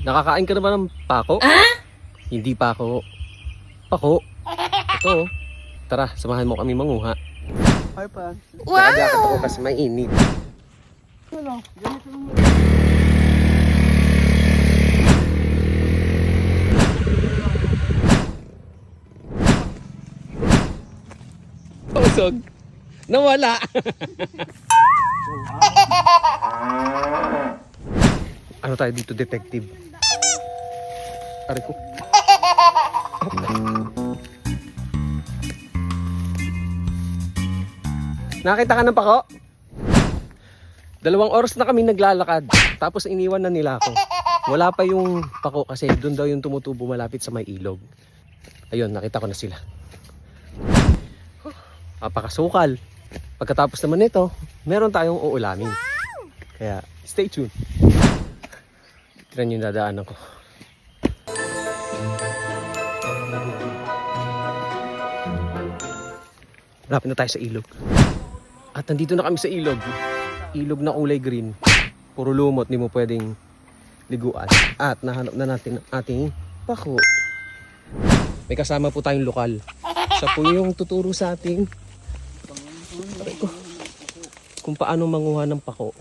Nakakain ka na ba ng pako? Hindi pako. Pako. Ito. Tara, samahan mo kami manguha. Ay pa. Nakajakot ako kasi mainit. Ano? Ganito naman. Usog. Nawala. Ano tayo dito, detective? Aray ko. Nakita ka ng pako? 2 oras na kami naglalakad. Tapos iniwan na nila ako. Wala pa yung pako kasi doon daw yung tumutubo malapit sa may ilog. Ayun, nakita ko na sila. Napakasukal. Pagkatapos naman nito, meron tayong uulamin. Kaya, stay tuned. Tignan yung dadaanan ko. Malapit na tayo sa ilog. At nandito na kami sa ilog. Ilog na kulay green. Puro lumot, di mo pwedeng liguan. At nahanap na natin ang ating pako. May kasama po tayong lokal. Siya po yung tuturo sa atin kung paano manguha ng pako.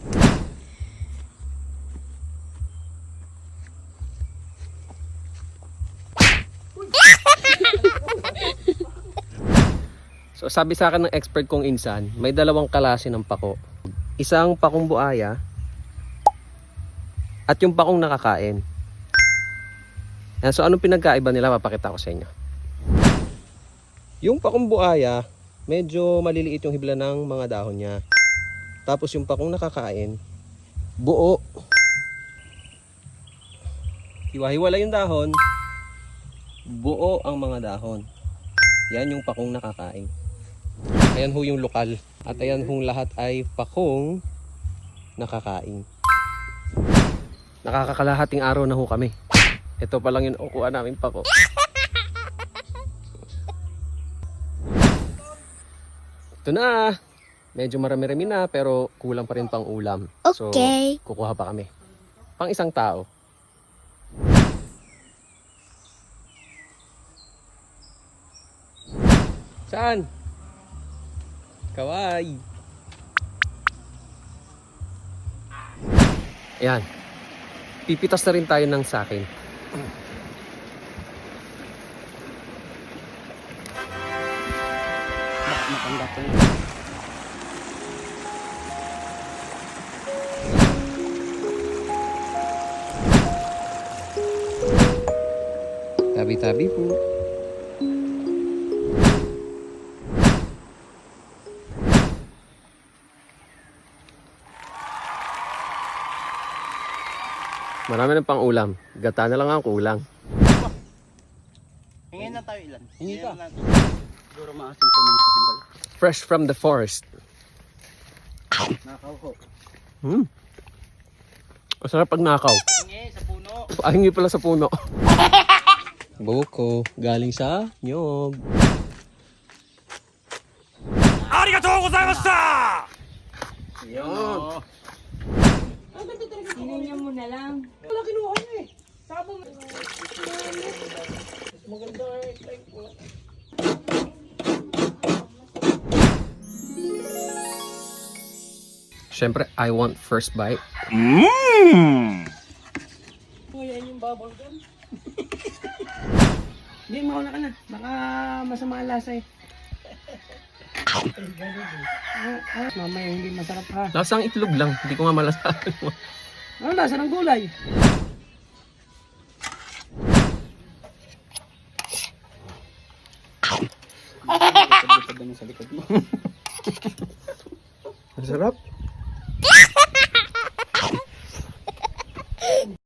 So sabi sa akin ng expert kong insan, may 2 klase ng pako. Isang pakong buaya at yung pakong nakakain. So anong pinagkaiba nila, papakita ko sa inyo. Yung pakong buaya, medyo maliliit yung hibla ng mga dahon niya. Tapos yung pakong nakakain, buo. Hiwa-hiwala yung dahon, buo ang mga dahon. Yan yung pakong nakakain. Ayan ho yung lokal. At ayan hong lahat ay pakong nakakain. Nakakakalahating araw na ho kami. Ito pa lang yung nakukuha namin pako. Ito na. Medyo marami-rami na pero kulang pa rin pang ulam. Okay. So, kukuha pa kami. Pang isang tao. Saan? Kaway. Ayan. Pipitas na rin tayo ng sakin. Matanda po. Tabi-tabi po. Marami ng pang ulam. Gata na lang ang kulang. Hingin na tayo ilan? Hingi ka. Siguro maasim sa mga sambal. Fresh from the forest. Nakaw ko. Masarap pag nakaw. Hingi sa puno. Hingi pala sa puno. Buko. Galing sa nyog. Arigatou gozaimashita! Yun. Hinanya mo na lang. Wala kinuha niya eh. Sabo mo. Maganda like Siyempre, I want first bite. Mmm! yan yung bubble gum. Hindi, mauna ka na. Baka masama ang lasa eh. Mamaya hindi masarap ha. Lasang itlog lang. Hindi ko nga malasahan. Ano lasa ng gulay? Sa likod mo. Masarap.